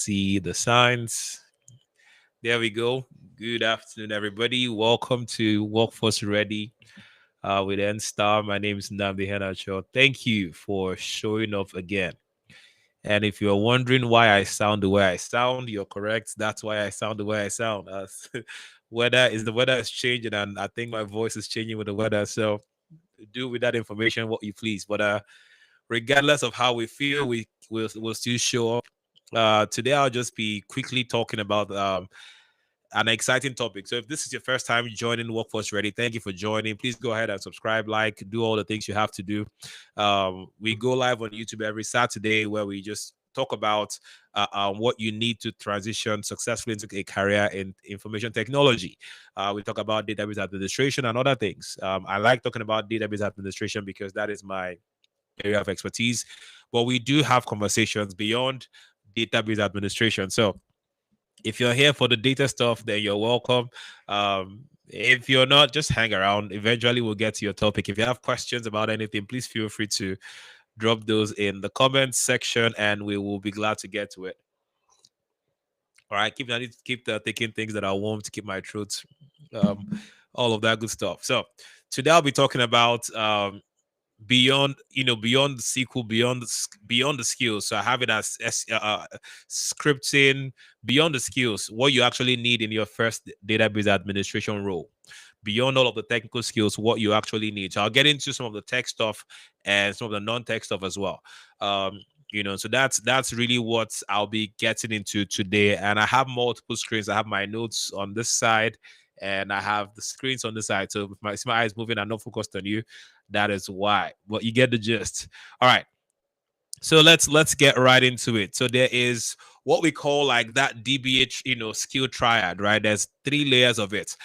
see the signs. There we go. Good afternoon, everybody. Welcome to Workforce Ready with Nstar. My name is Nnamdi Henacho. Thank you for showing up again. And if you're wondering why I sound the way I sound, you're correct. That's why I sound the way I sound. The weather is changing, and I think my voice is changing with the weather. So do with that information what you please. But regardless of how we feel, we'll still show up. Today, I'll just be quickly talking about an exciting topic. So if this is your first time joining Workforce Ready, thank you for joining. Please go ahead and subscribe, like, do all the things you have to do. We go live on YouTube every Saturday where we just talk about what you need to transition successfully into a career in information technology. We talk about database administration and other things. I like talking about database administration because that is my area of expertise, but we do have conversations beyond database administration. So if you're here for the data stuff, then you're welcome. If you're not, just hang around. Eventually, we'll get to your topic. If you have questions about anything, please feel free to drop those in the comments section, and we will be glad to get to it. All right, I need to keep taking things that are warm to keep my throat, um, all of that good stuff. So today I'll be talking about beyond the SQL, beyond the skills. So I have it as scripting, beyond the skills, what you actually need in your first database administration role, beyond all of the technical skills, what you actually need. So I'll get into some of the tech stuff and some of the non-tech stuff as well. So that's really what I'll be getting into today. And I have multiple screens. I have my notes on this side and I have the screens on the side. So if my eyes moving and not focused on you, that is why. But you get the gist. All right. So let's get right into it. So there is what we call like that DBA, skill triad, right? There's three layers of it.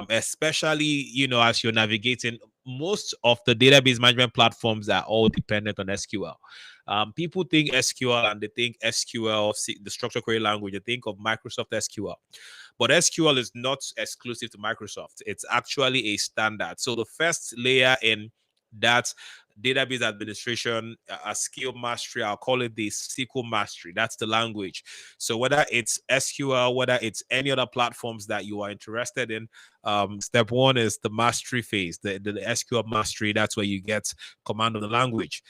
Especially, as you're navigating, most of the database management platforms are all dependent on SQL. People think SQL and they think SQL, the structured query language, they think of Microsoft SQL. But SQL is not exclusive to Microsoft. It's actually a standard. So the first layer in that database administration, a skill mastery, I'll call it the SQL mastery. That's the language. So whether it's SQL, whether it's any other platforms that you are interested in, step one is the mastery phase, the SQL mastery. That's where you get command of the language.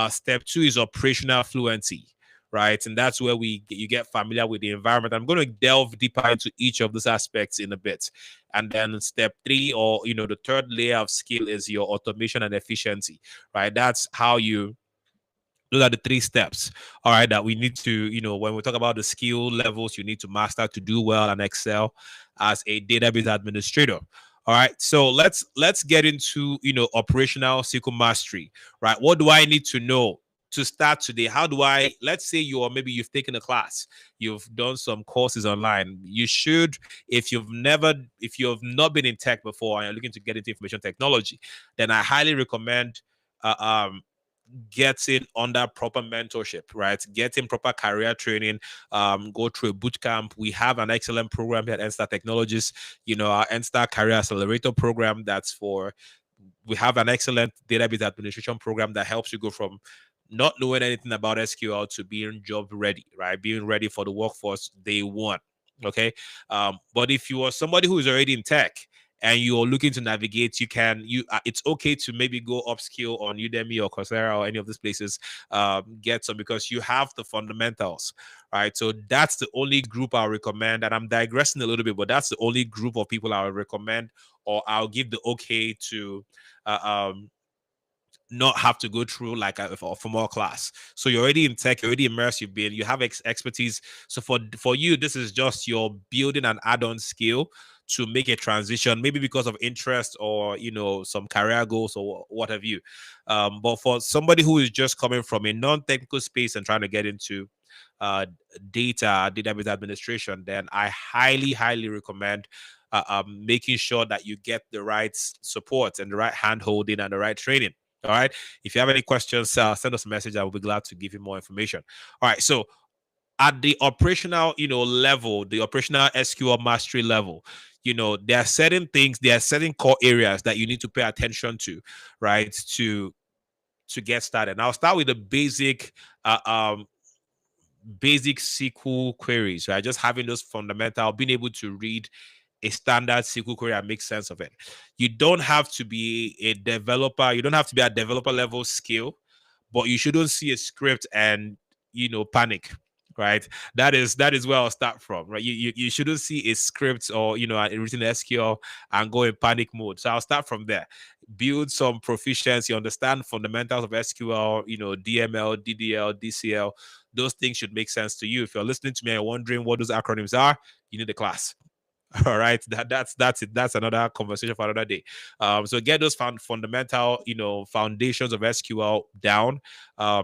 Step two is operational fluency, right? And that's where you get familiar with the environment. I'm going to delve deeper into each of those aspects in a bit. And then step three, or the third layer of skill, is your automation and efficiency, right? Those are the three steps, all right, that we need to, when we talk about the skill levels you need to master to do well and excel as a database administrator. All right, so let's get into operational SQL mastery, right? What do I need to know to start today? How do I, let's say you've taken a class, you've done some courses online. You should, if you've not been in tech before and you're looking to get into information technology, then I highly recommend getting under proper mentorship, right? Getting proper career training, go through a boot camp. We have an excellent program here at Nstar Technologies, our Nstar Career Accelerator program. We have an excellent database administration program that helps you go from not knowing anything about SQL to being job ready, right? Being ready for the workforce day one. Okay. But if you are somebody who is already in tech and you're looking to navigate, it's okay to maybe go upskill on Udemy or Coursera or any of these places, get some, because you have the fundamentals, right? So that's the only group I'll recommend, and I'm digressing a little bit, but that's the only group of people I'll recommend, or I'll give the okay to not have to go through like a formal class. So you're already in tech, you're already immersed, you have expertise. So for you, this is just your building an add-on skill to make a transition, maybe because of interest or some career goals or what have you. But for somebody who is just coming from a non-technical space and trying to get into database administration, then I highly recommend making sure that you get the right support and the right hand holding and the right training. All right. If you have any questions, send us a message. I will be glad to give you more information. All right. So at the operational, level, the operational SQL mastery level, there are certain things, there are certain core areas that you need to pay attention to, right? To get started. And I'll start with the basic SQL queries, right? Just having those fundamental, being able to read a standard SQL query and make sense of it. You don't have to be a developer. You don't have to be at developer level skill, but you shouldn't see a script and panic, right? That is where I'll start from, right? You shouldn't see a script or a written SQL and go in panic mode. So I'll start from there. Build some proficiency, understand fundamentals of SQL, DML, DDL, DCL. Those things should make sense to you. If you're listening to me and you're wondering what those acronyms are, you need a class. All right, that's it. That's another conversation for another day. So get those fundamental, foundations of SQL down,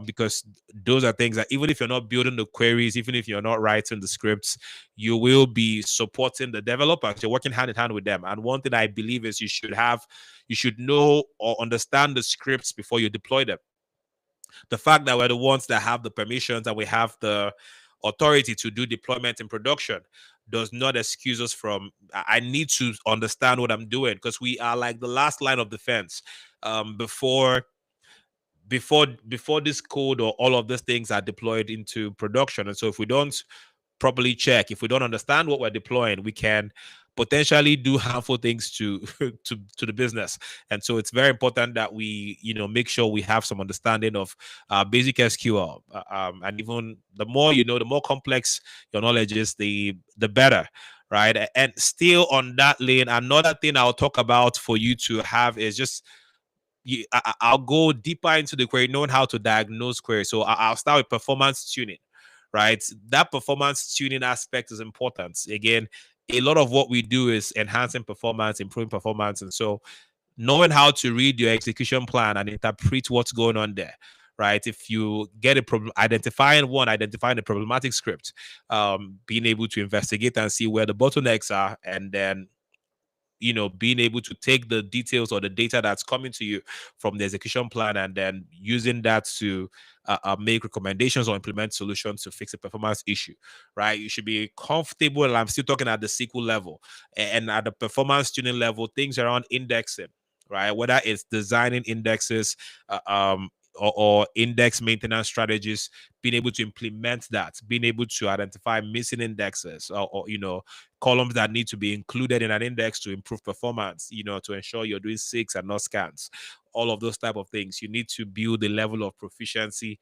because those are things that even if you're not building the queries, even if you're not writing the scripts, you will be supporting the developers. You're working hand in hand with them. And one thing I believe is you should know or understand the scripts before you deploy them. The fact that we're the ones that have the permissions and we have the authority to do deployment in production does not excuse us from I need to understand what I'm doing, because we are like the last line of defense, before this code or all of these things are deployed into production. And so if we don't properly check, if we don't understand what we're deploying, we can potentially do harmful things to to the business. And so it's very important that we make sure we have some understanding of basic SQL, and even the more the more complex your knowledge is, the better, right? And still on that lane, another thing I'll talk about for you to have is just I'll go deeper into the query, knowing how to diagnose queries. So I'll start with performance tuning, right? That performance tuning aspect is important. Again, a lot of what we do is enhancing performance, improving performance. And so knowing how to read your execution plan and interpret what's going on there, right? If you get a problem, identifying the problematic script, being able to investigate and see where the bottlenecks are, and then being able to take the details or the data that's coming to you from the execution plan, and then using that to make recommendations or implement solutions to fix a performance issue, right? You should be comfortable, and I'm still talking at the SQL level and at the performance tuning level, things around indexing, right? Whether it's designing indexes, or index maintenance strategies, being able to implement that, being able to identify missing indexes, or columns that need to be included in an index to improve performance, to ensure you're doing SIGs and not scans. All of those type of things. You need to build a level of proficiency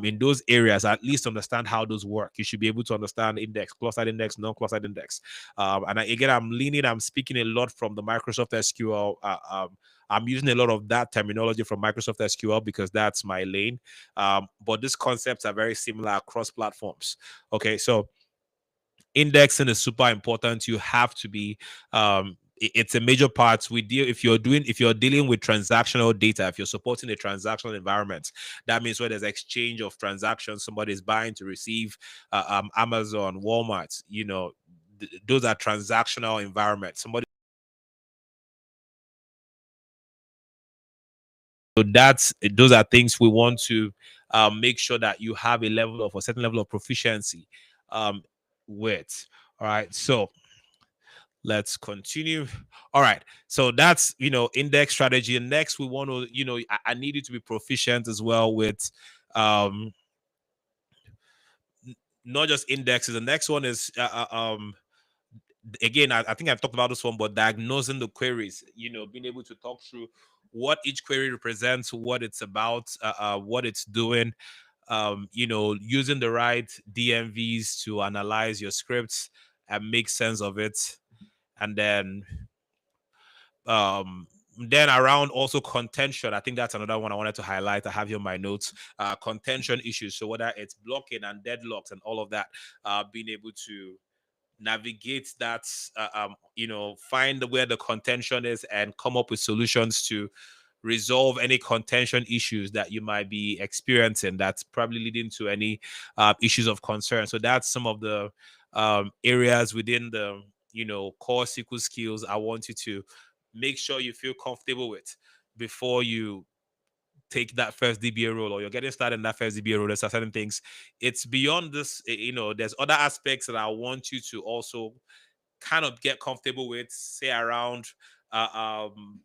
in those areas, at least understand how those work. You should be able to understand index, clustered index, non-clustered index. And again, I'm speaking a lot from the Microsoft SQL. I'm using a lot of that terminology from Microsoft SQL because that's my lane. But these concepts are very similar across platforms. Okay, so indexing is super important. You have to be it's a major part. If you're dealing with transactional data, if you're supporting a transactional environment, that means where there's exchange of transactions, somebody's buying to receive, Amazon, Walmart, those are transactional environments. So those are things we want to make sure that you have a certain level of proficiency with. All right, so let's continue. All right, so that's index strategy. And next we want to I need you to be proficient as well with not just indexes. The next one is again, I think I've talked about this one, but diagnosing the queries, being able to talk through what each query represents, what it's about, what it's doing, using the right DMVs to analyze your scripts and make sense of it. And then around also contention, I think that's another one I wanted to highlight. I have here my notes. Contention issues. So whether it's blocking and deadlocks and all of that, being able to navigate that, find where the contention is and come up with solutions to resolve any contention issues that you might be experiencing that's probably leading to any issues of concern. So that's some of the areas within the core SQL skills I want you to make sure you feel comfortable with before you take that first DBA role, or you're getting started in that first DBA role. There's certain things. It's beyond this, there's other aspects that I want you to also kind of get comfortable with, say around uh, um,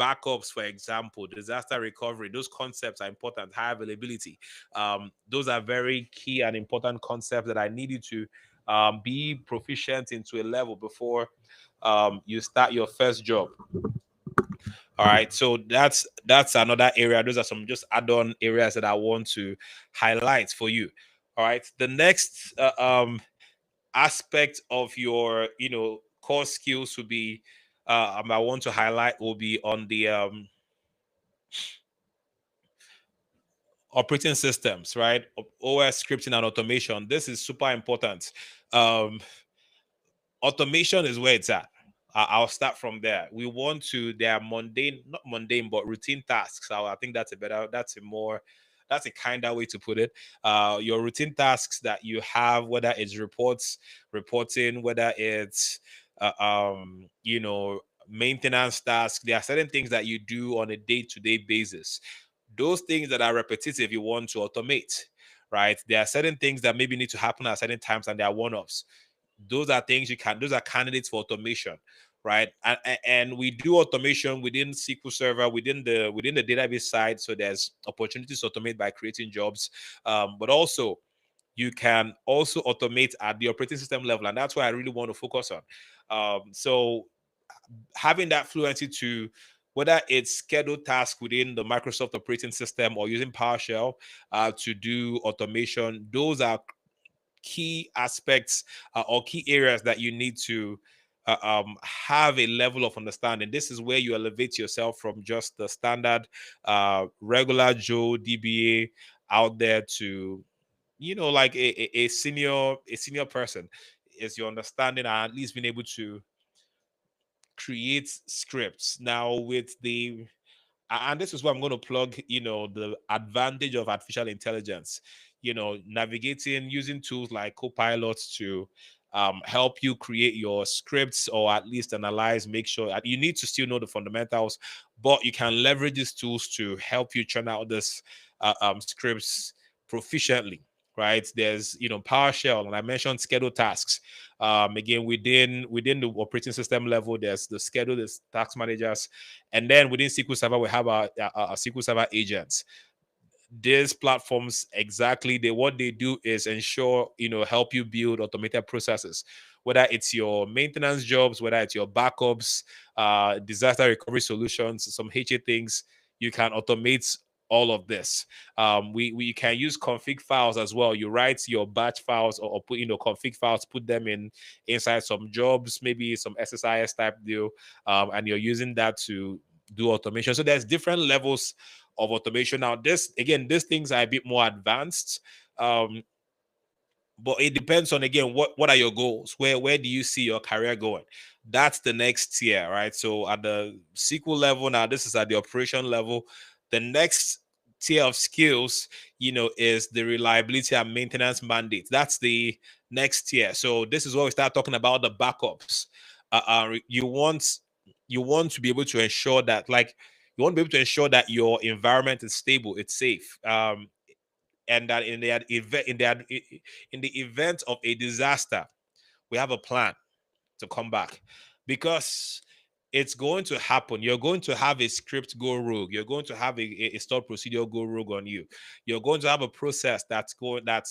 backups, for example, disaster recovery, those concepts are important. High availability, those are very key and important concepts that I need you to be proficient into a level before you start your first job. All right, so that's another area. Those are some just add-on areas that I want to highlight for you. All right, the next aspect of your core skills will be I want to highlight will be on the operating systems, right? OS scripting and automation. This is super important. um Automation is where it's at. I'll start from there. We want to, they are mundane, not mundane, but routine tasks. I think that's a kinder way to put it. Your routine tasks that you have, whether it's reporting, whether it's, maintenance tasks, there are certain things that you do on a day-to-day basis. Those things that are repetitive, you want to automate, right? There are certain things that maybe need to happen at certain times and they are one-offs. Those are candidates for automation, right? And we do automation within SQL Server, within the database side. So there's opportunities to automate by creating jobs, but also you can also automate at the operating system level, and that's why I really want to focus on. So having that fluency to, whether it's scheduled tasks within the Microsoft operating system or using PowerShell to do automation, those are key aspects or key areas that you need to have a level of understanding. This is where you elevate yourself from just the standard regular Joe DBA out there to, like a senior person. Is your understanding and at least being able to create scripts now with the, and this is where I'm going to plug, the advantage of artificial intelligence, navigating using tools like copilots to help you create your scripts, or at least analyze, make sure that you need to still know the fundamentals, but you can leverage these tools to help you churn out this scripts proficiently. Right, there's PowerShell, and I mentioned schedule tasks. Again, within the operating system level, there's the schedule, there's task managers, and then within SQL Server, we have our SQL Server agents. These platforms, exactly, what they do is ensure, help you build automated processes, whether it's your maintenance jobs, whether it's your backups, disaster recovery solutions, some HA things. You can automate all of this. We can use config files as well. You write your batch files, or put config files, put them inside some jobs, maybe some SSIS type deal, and you're using that to do automation. So there's different levels of automation. Now, these things are a bit more advanced, but it depends on, again, what are your goals? Where do you see your career going? That's the next tier, right? So at the SQL level, now this is at the operation level. The next tier of skills, is the reliability and maintenance mandate. That's the next tier. So this is where we start talking about the backups. You want to be able to ensure that, like, you want to be able to ensure that your environment is stable, it's safe, and that in the event of a disaster, we have a plan to come back, because it's going to happen. You're going to have a script go rogue. You're going to have a stored procedure go rogue on you. You're going to have a process that's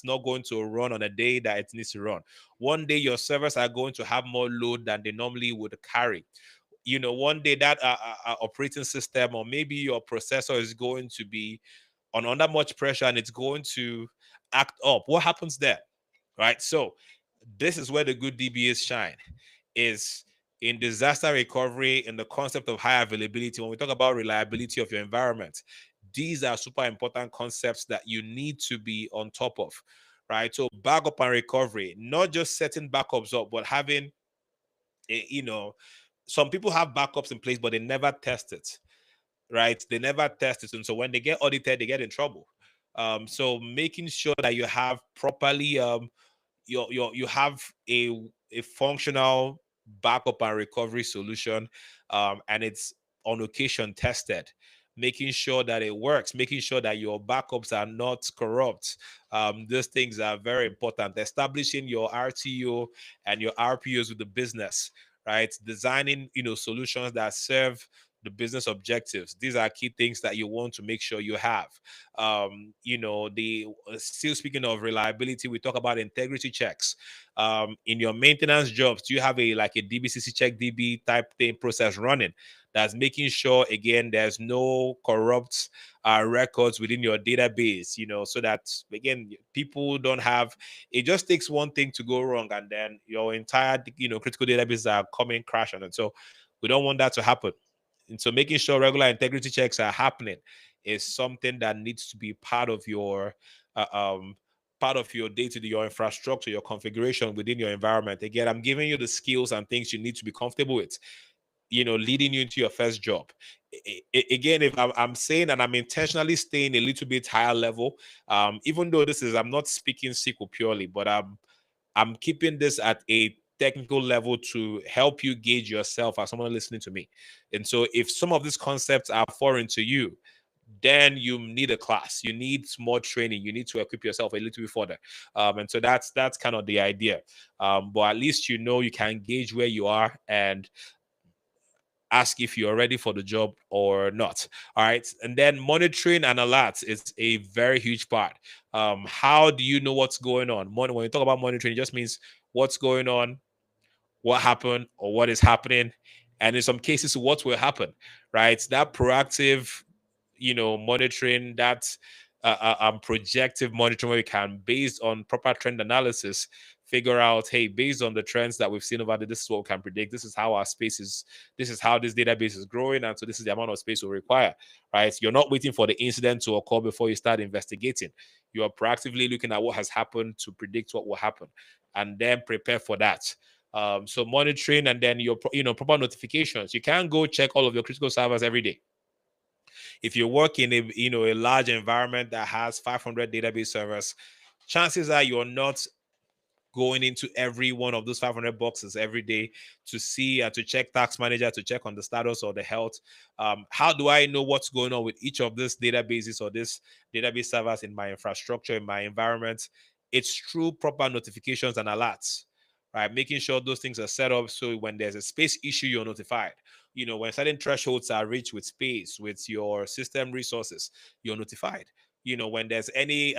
not going to run on a day that it needs to run. One day your servers are going to have more load than they normally would carry. One day that operating system, or maybe your processor, is going to be under much pressure and it's going to act up. What happens there? Right. So this is where the good DBAs shine, is in disaster recovery, in the concept of high availability. When we talk about reliability of your environment, these are super important concepts that you need to be on top of. Right. So backup and recovery, not just setting backups up, but having some people have backups in place, but they never test it. Right? They never test it, and so when they get audited, they get in trouble. So making sure that you have properly, you have a functional backup and recovery solution, and it's on occasion tested, making sure that it works, making sure that your backups are not corrupt. Those things are very important. Establishing your RTO and your RPOs with the business, right? Designing, solutions that serve the business objectives. These are key things that you want to make sure you have. The still speaking of reliability, we talk about integrity checks. In your maintenance jobs, do you have a like a DBCC check DB type thing process running that's making sure again there's no corrupt records within your database, so that again people don't have, it just takes one thing to go wrong and then your entire critical databases are coming crash on it. So we don't want that to happen. And so making sure regular integrity checks are happening is something that needs to be uh, um, part of your day-to-day, your infrastructure, your configuration within your environment. Again, I'm giving you the skills and things you need to be comfortable with, leading you into your first job. Again, if I'm saying, and I'm intentionally staying a little bit higher level, even though I'm not speaking SQL purely, but I'm keeping this at a technical level to help you gauge yourself as someone listening to me. And so if some of these concepts are foreign to you, then you need a class, you need more training, you need to equip yourself a little bit further. And so that's kind of the idea. But at least you can gauge where you are and ask if you're ready for the job or not. All right. And then monitoring and alerts is a very huge part. How do you know what's going on? When you talk about monitoring, it just means what's going on, what happened, or what is happening, and in some cases, what will happen. Right. That proactive monitoring, that projective monitoring, where we can, based on proper trend analysis, figure out, hey, based on the trends that we've seen over there, this is what we can predict. This is how our space is. This is how this database is growing, and so this is the amount of space we require. Right? You're not waiting for the incident to occur before you start investigating. You are proactively looking at what has happened to predict what will happen, and then prepare for that. So monitoring, and then your proper notifications. You can't go check all of your critical servers every day. If you work in a large environment that has 500 database servers, chances are you're not going into every one of those 500 boxes every day to see and to check task manager, to check on the status or the health. How do I know what's going on with each of these databases or this database servers in my infrastructure, in my environment? It's through proper notifications and alerts, right? Making sure those things are set up so when there's a space issue, you're notified. When certain thresholds are reached with space, with your system resources, you're notified. When there's any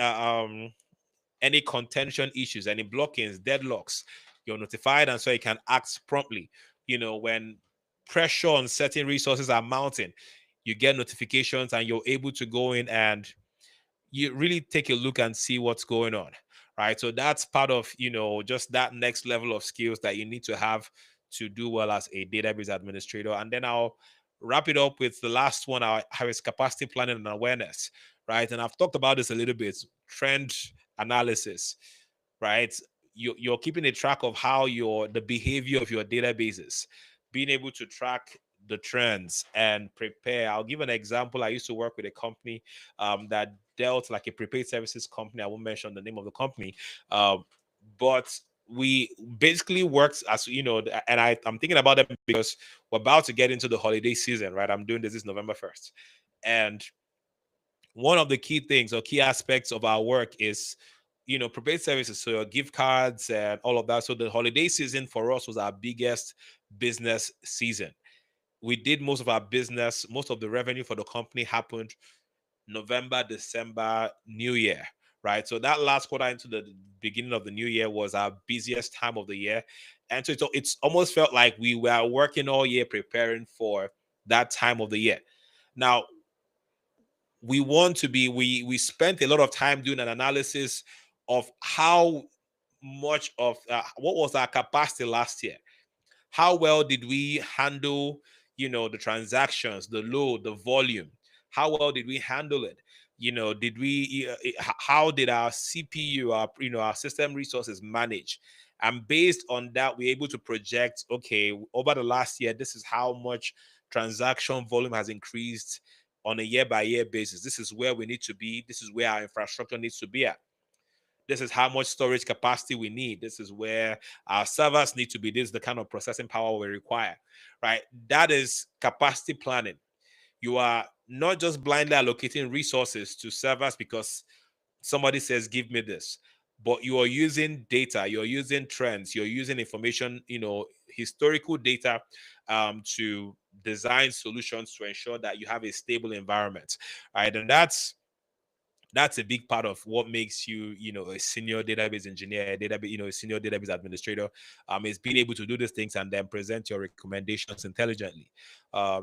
contention issues, any blockings, deadlocks, you're notified, and so you can act promptly. When pressure on certain resources are mounting, you get notifications and you're able to go in and you really take a look and see what's going on, right? So that's part of just that next level of skills that you need to have to do well as a database administrator. And then I'll wrap it up with the last one. I have is capacity planning and awareness, right? And I've talked about this a little bit. Trend analysis, right? You're keeping a track of how the behavior of your databases, being able to track the trends and prepare. I'll give an example. I used to work with a company that dealt like a prepaid services company. I won't mention the name of the company, but we basically worked as and I'm thinking about them because we're about to get into the holiday season, right? I'm doing this November 1st, and one of the key things or key aspects of our work is prepaid services, so your gift cards and all of that. So the holiday season for us was our biggest business season. We did most of our business, most of the revenue for the company happened November, December, New Year, right? So that last quarter into the beginning of the new year was our busiest time of the year. And so it's almost felt like we were working all year preparing for that time of the year. Now, we spent a lot of time doing an analysis of how much of what was our capacity last year. How well did we handle the transactions, the load, the volume? How well did we handle it? Did we how did our CPU, our system resources manage? And based on that, we're able to project, okay, over the last year, this is how much transaction volume has increased on a year by year basis. This is where we need to be. This is where our infrastructure needs to be at. This is how much storage capacity we need. This is where our servers need to be. This is the kind of processing power we require, right? That is capacity planning. You are not just blindly allocating resources to servers because somebody says, give me this, but you are using data, you're using trends, you're using information, historical data, to design solutions to ensure that you have a stable environment, right? And that's a big part of what makes you, a senior database engineer, a database, a senior database administrator, is being able to do these things and then present your recommendations intelligently.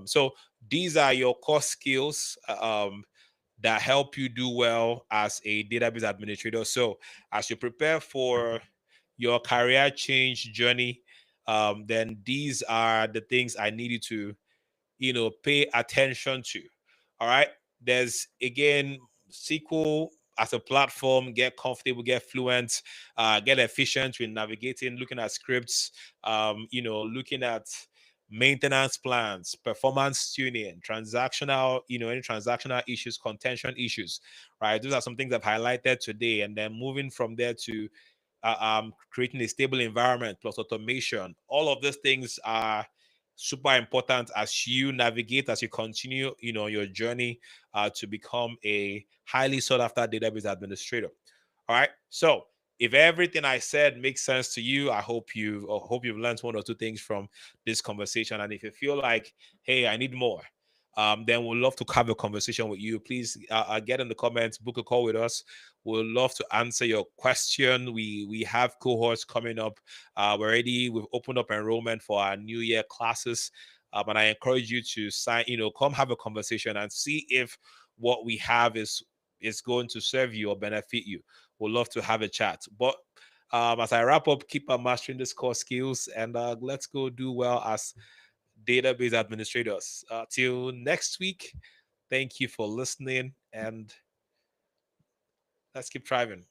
So these are your core skills that help you do well as a database administrator. So as you prepare for your career change journey, then these are the things I need you to, pay attention to. All right. There's again SQL as a platform. Get comfortable, get fluent, get efficient with navigating, looking at scripts, looking at maintenance plans, performance tuning, transactional, any transactional issues, contention issues, right? Those are some things I've highlighted today. And then moving from there to creating a stable environment plus automation. All of these things are super important as you navigate, as you continue, your journey to become a highly sought after database administrator. All right. So if everything I said makes sense to you, I hope you've learned one or two things from this conversation. And if you feel like, hey, I need more, then we'd love to have a conversation with you. Please get in the comments, book a call with us. We'd love to answer your question. We have cohorts coming up. We've opened up enrollment for our New Year classes. And I encourage you to sign, come have a conversation and see if what we have is going to serve you or benefit you. We'd love to have a chat. But as I wrap up, keep on mastering this core skills and let's go do well as database administrators. Till next week, thank you for listening and let's keep thriving.